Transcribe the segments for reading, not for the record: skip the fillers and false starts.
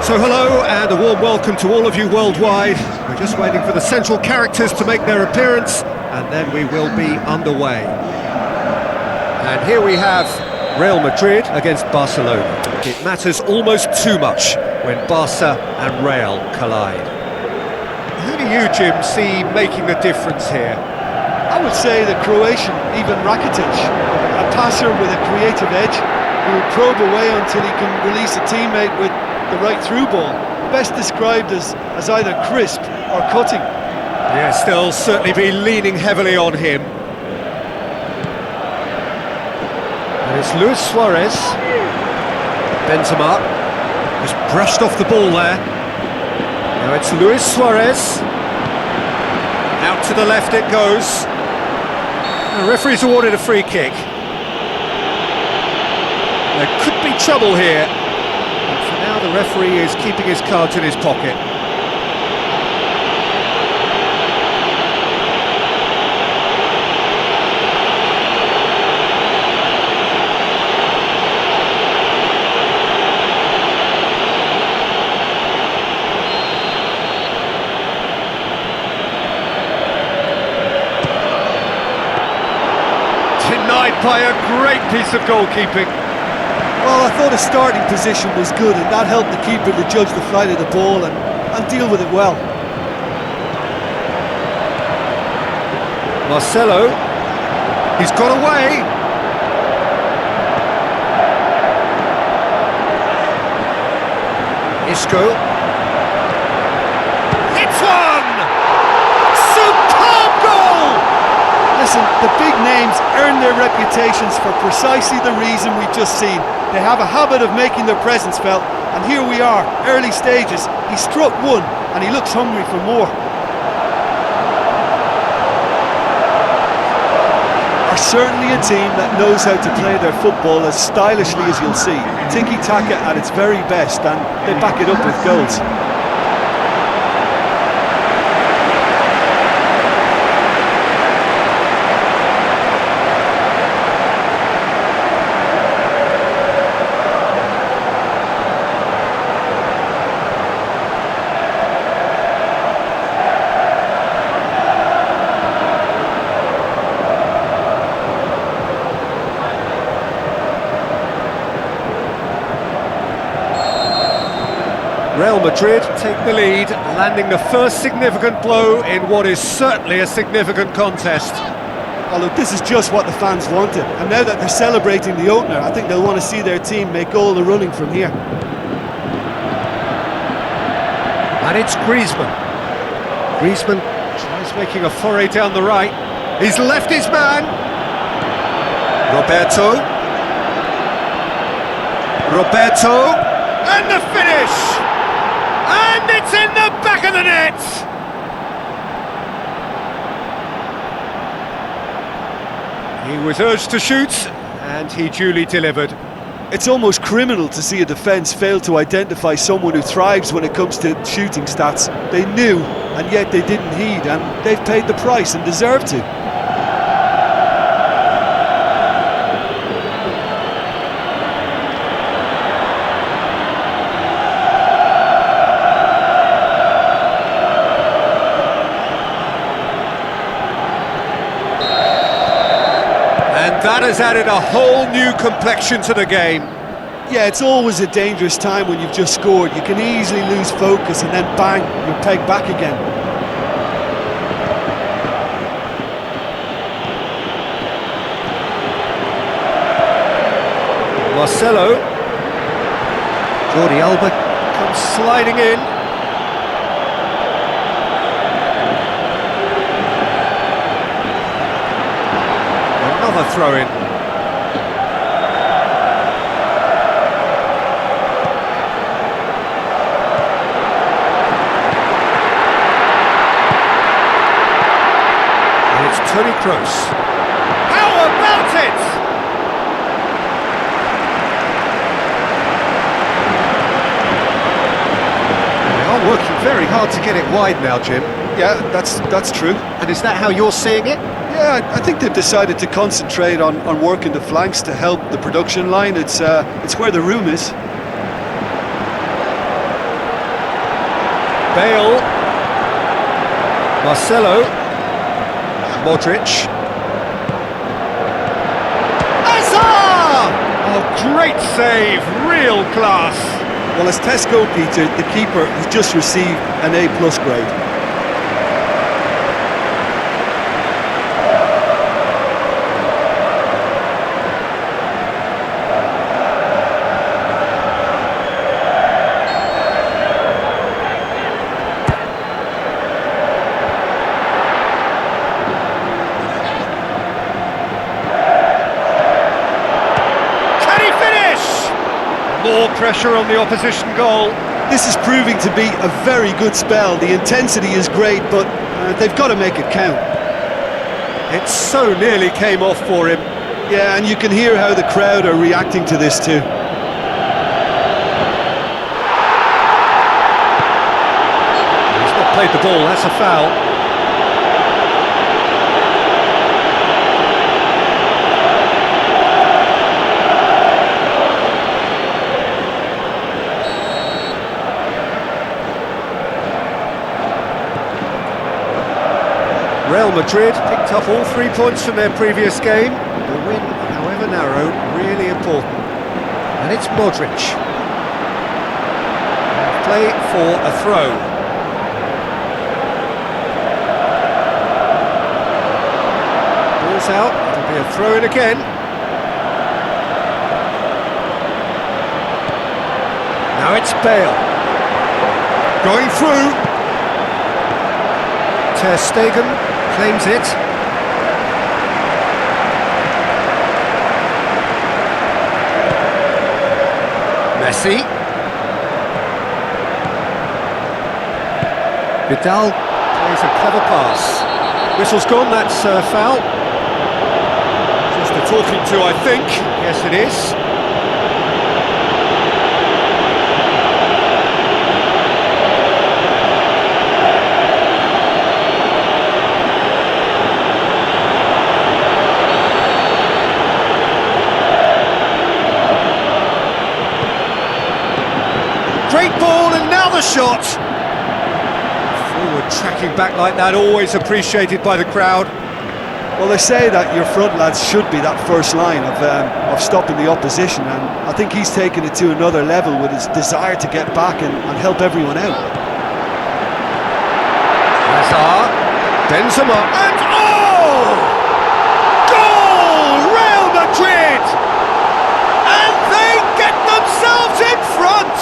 So hello and a warm welcome to all of you worldwide. We're just waiting for the central characters to make their appearance and then we will be underway. And here we have Real Madrid against Barcelona. It matters almost too much when Barca and Real collide. Who do you, Jim, see making the difference here? I would say the Croatian, Ivan Rakitic, a passer with a creative edge who will probe away until he can release a teammate with the right through ball. Best described as either crisp or cutting. Yes, they'll certainly be leaning heavily on him. And it's Luis Suarez. Benzema just brushed off the ball there. Now it's Luis Suarez. Out to the left it goes. The referee's awarded a free kick. There could be trouble here. But for now the referee is keeping his cards in his pocket. Denied by a great piece of goalkeeping. Well, I thought his starting position was good and that helped the keeper to judge the flight of the ball and deal with it well. Marcelo, he's got away. Isco. It's one! Superb goal! Listen, the big names earn their reputations for precisely the reason we've just seen. They have a habit of making their presence felt, and here we are, early stages. He struck one, and he looks hungry for more. Are certainly a team that knows how to play their football as stylishly as you'll see. Tiki-taka at its very best, and they back it up with goals. Real Madrid take the lead, landing the first significant blow in what is certainly a significant contest. Oh look, this is just what the fans wanted, and now that they're celebrating the opener, I think they'll want to see their team make all the running from here. And it's Griezmann. Griezmann tries making a foray down the right. He's left his man. Roberto, and the finish! And it's in the back of the net! He was urged to shoot, and he duly delivered. It's almost criminal to see a defence fail to identify someone who thrives when it comes to shooting stats. They knew, and yet they didn't heed, and they've paid the price and deserve to. That has added a whole new complexion to the game. Yeah, it's always a dangerous time when you've just scored. You can easily lose focus and then bang, you're pegged back again. Marcelo. Jordi Alba comes sliding in. Another throw-in. And it's Toni Kroos. How about it? They are working very hard to get it wide now, Jim. Yeah, that's true. And is that how you're seeing it? Yeah, I think they've decided to concentrate on working the flanks to help the production line. It's where the room is. Bale. Marcelo. Modric. Hazard! Oh, great save, real class. Well, as Tesco, Peter, the keeper has just received an A+ grade. More pressure on the opposition goal. This is proving to be a very good spell. The intensity is great, but they've got to make it count. It so nearly came off for him. Yeah, and you can hear how the crowd are reacting to this too. He's not played the ball, that's a foul. Real Madrid picked up all 3 points from their previous game. The win, however narrow, really important. And it's Modric. Play for a throw. Ball's out, it'll be a throw-in again. Now it's Bale. Going through. Ter Stegen claims it. Messi. Vidal plays a clever pass. Whistle's gone, that's a foul. Just a talking to, I think. Yes, it is. Great ball, and now the shot! Forward tracking back like that, always appreciated by the crowd. Well, they say that your front lads should be that first line of stopping the opposition, and I think he's taken it to another level with his desire to get back and help everyone out. Hazard, Benzema, and oh! Goal! Real Madrid! And they get themselves in front!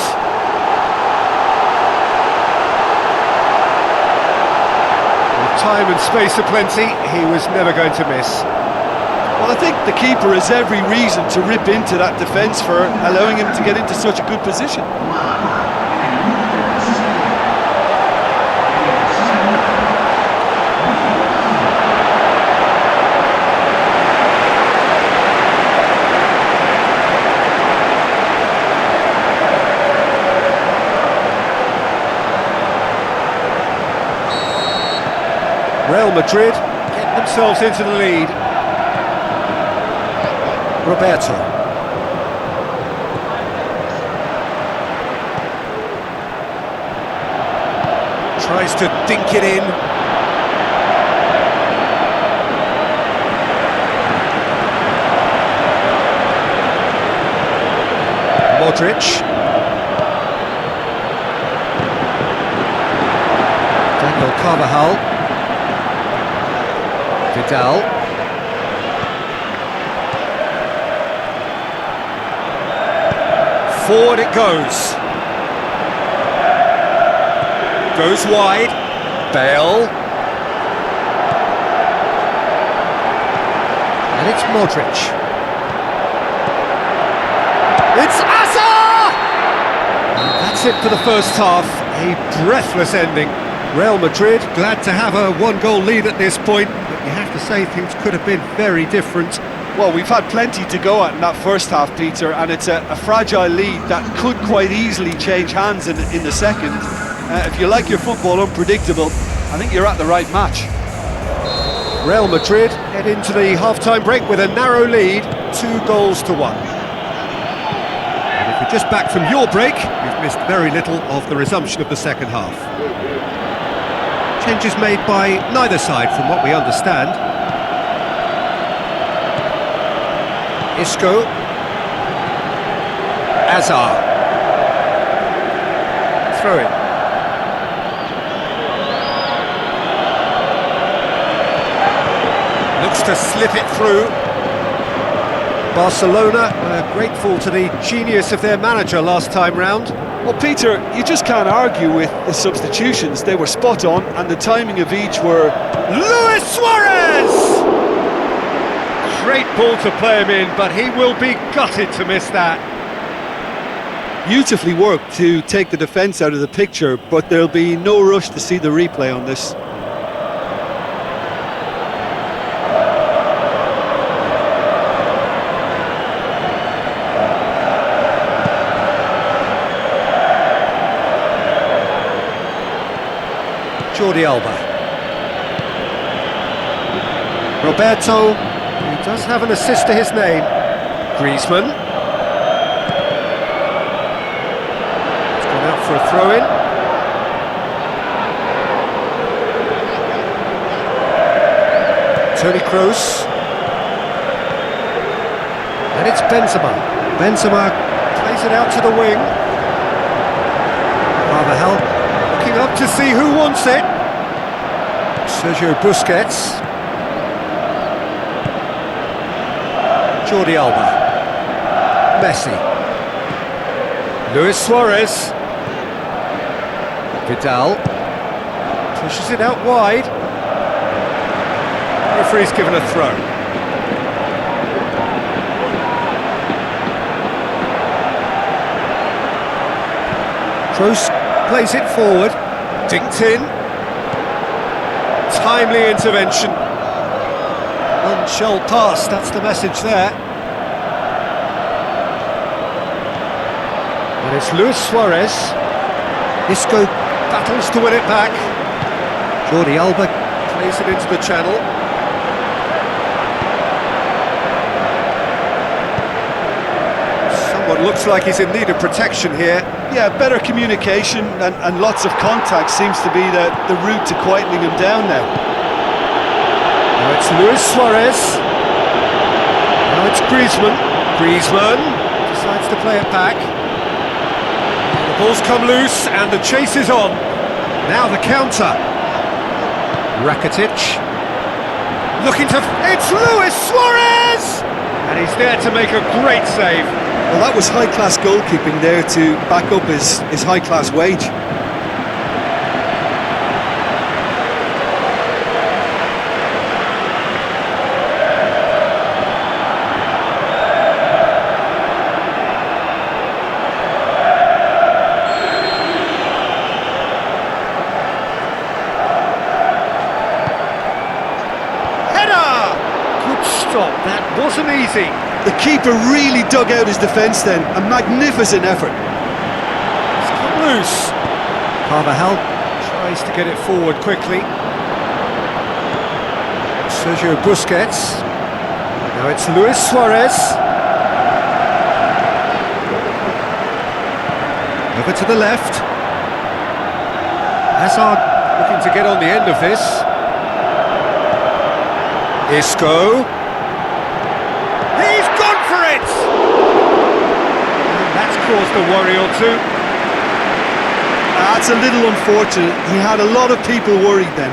Time and space aplenty, he was never going to miss. Well, I think the keeper has every reason to rip into that defence for allowing him to get into such a good position. Real Madrid get themselves into the lead. Roberto. Tries to dink it in. Modric. Daniel Carvajal. Vidal. Forward it goes. Goes wide. Bale. And it's Modric. It's Hazard! And that's it for the first half. A breathless ending. Real Madrid glad to have a one-goal lead at this point. You have to say things could have been very different. Well, we've had plenty to go at in that first half, Peter, and it's a fragile lead that could quite easily change hands in the second. If you like your football unpredictable, I think you're at the right match. Real Madrid head into the half-time break with a narrow lead, 2-1. And if you're just back from your break, you've missed very little of the resumption of the second half. Changes made by neither side, from what we understand. Isco. Azar. Throw it. Looks to slip it through. Barcelona grateful to the genius of their manager last time round. Well, Peter, you just can't argue with the substitutions. They were spot on, and the timing of each were... Luis Suarez! Great ball to play him in, but he will be gutted to miss that. Beautifully worked to take the defence out of the picture, but there'll be no rush to see the replay on this. Jordi Alba. Roberto, who does have an assist to his name. Griezmann. It's gone out for a throw-in. Toni Kroos. And it's Benzema. Benzema plays it out to the wing. Carvajal looking up to see who wants it. Sergio Busquets. Jordi Alba. Messi. Luis Suarez. Vidal. Pushes it out wide. Referee's given a throw. Kroos plays it forward, dinked in, timely intervention, none shall pass, that's the message there. And it's Luis Suarez. Isco battles to win it back. Jordi Alba plays it into the channel. Someone looks like he's in need of protection here. Yeah, better communication and lots of contact seems to be the route to quietening him down now. Now it's Luis Suarez. Now it's Griezmann. Griezmann decides to play it back. The ball's come loose and the chase is on. Now the counter. Rakitic. Looking to... It's Luis Suarez! And he's there to make a great save. Well, that was high-class goalkeeping there to back up his high-class wage. Header! Good stop, that wasn't easy. The keeper really dug out his defence then, a magnificent effort. It's come loose. Carvajal tries to get it forward quickly. Sergio Busquets. Now it's Luis Suarez. Over to the left. Hazard looking to get on the end of this. Isco. He's gone for it! And that's caused a worry or two. That's a little unfortunate. He had a lot of people worried then.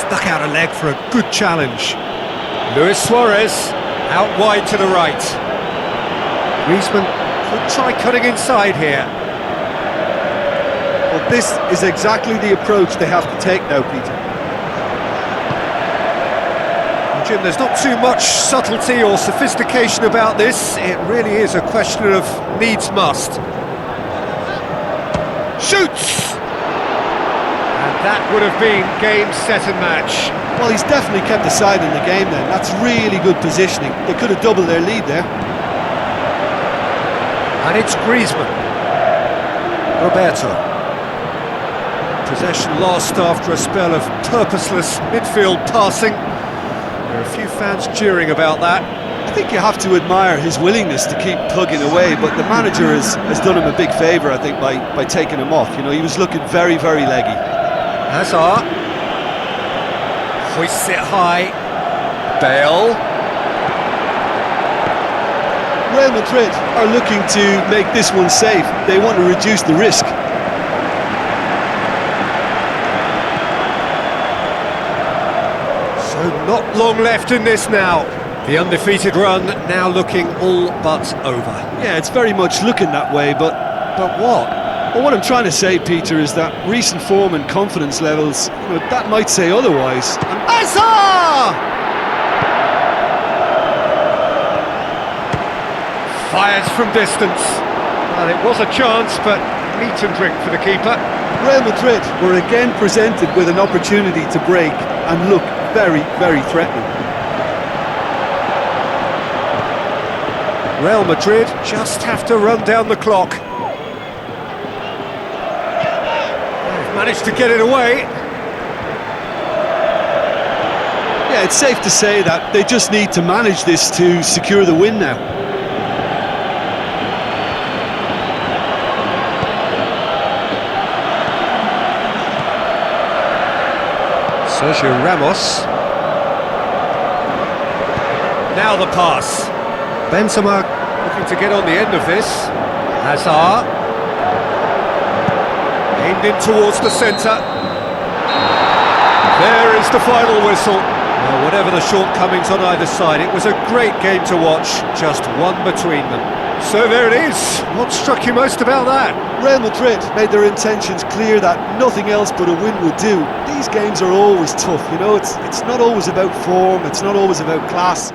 Stuck out a leg for a good challenge. Luis Suarez out wide to the right. Griezmann could try cutting inside here. Well, this is exactly the approach they have to take now, Peter. Well, Jim, there's not too much subtlety or sophistication about this. It really is a question of needs must. Shoots! And that would have been game, set and match. Well, he's definitely kept the side in the game then. That's really good positioning. They could have doubled their lead there. And it's Griezmann. Roberto. Possession lost after a spell of purposeless midfield passing. There are a few fans cheering about that. I think you have to admire his willingness to keep plugging away, but the manager has done him a big favour, I think, by taking him off. You know, he was looking very, very leggy. Hazard hoists it high. Bale. Real Madrid are looking to make this one safe. They want to reduce the risk. So not long left in this now. The undefeated run now looking all but over. Yeah, it's very much looking that way, but what? Well, what I'm trying to say, Peter, is that recent form and confidence levels, you know, that might say otherwise. Hazard! Fires from distance. Well, it was a chance, but meat and drink for the keeper. Real Madrid were again presented with an opportunity to break and look very, very threatening. Real Madrid just have to run down the clock. They've managed to get it away. Yeah, it's safe to say that they just need to manage this to secure the win now. Sergio Ramos. Now the pass. Benzema looking to get on the end of this. Hazard. Aimed in towards the centre. There is the final whistle. Well, whatever the shortcomings on either side, it was a great game to watch, just one between them. So there it is. What struck you most about that? Real Madrid made their intentions clear that nothing else but a win would do. These games are always tough, you know, it's not always about form, it's not always about class.